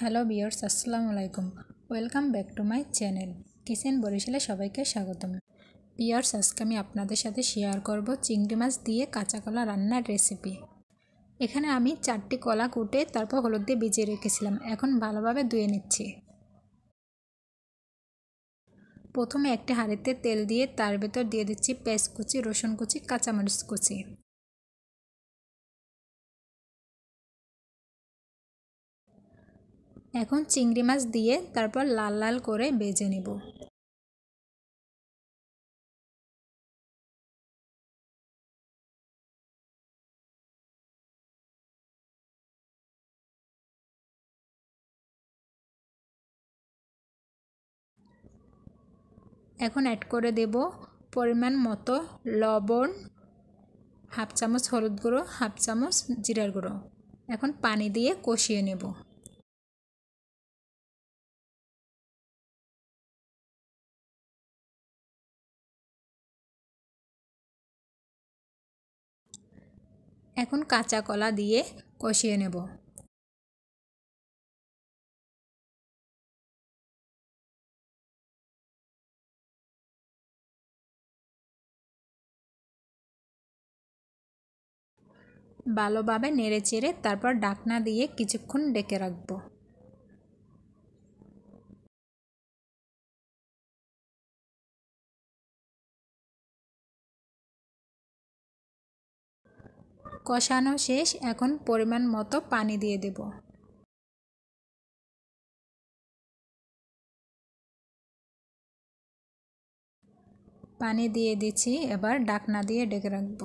Hello viewers, আসসালামু আলাইকুম। Welcome back to my channel kitchen বরিশালে সবাইকে স্বাগতম। ভিউয়ার্স, আজকে আমি আপনাদের সাথে শেয়ার করব চিংড়ি মাছ দিয়ে কাঁচা কলা রান্নার রেসিপি। এখানে আমি 4টি কলা কুটে তারপর হলুদ দিয়ে ভিজিয়ে রেখেছিলাম। এখন ভালোভাবে ধুয়ে নিচ্ছি। প্রথমে একটি হাঁড়িতে তেল দিয়ে তার ভেতর দিয়ে দিচ্ছি পেঁয়াজ কুচি, রসুন কুচি, কাঁচামরিচ কুচি। এখন চিংড়ি মাছ দিয়ে তারপর লাল লাল করে ভেজে নেব। এখন অ্যাড করে দেব পরিমাণ মতো লবণ, হাফ চামচ হলুদ গুঁড়ো, হাফ চামচ জিরার গুঁড়ো। এখন পানি দিয়ে কষিয়ে নেব। এখন কাঁচা কলা দিয়ে কষিয়ে নেব। ভালোভাবে নেড়ে চেড়ে তারপর ঢাকনা দিয়ে কিছুক্ষণ ঢেকে রাখব। কষানো শেষ, এখন পরিমাণ মতো পানি দিয়ে দেব। পানি দিয়ে দিচ্ছি, এবার ঢাকনা দিয়ে ঢেকে রাখব।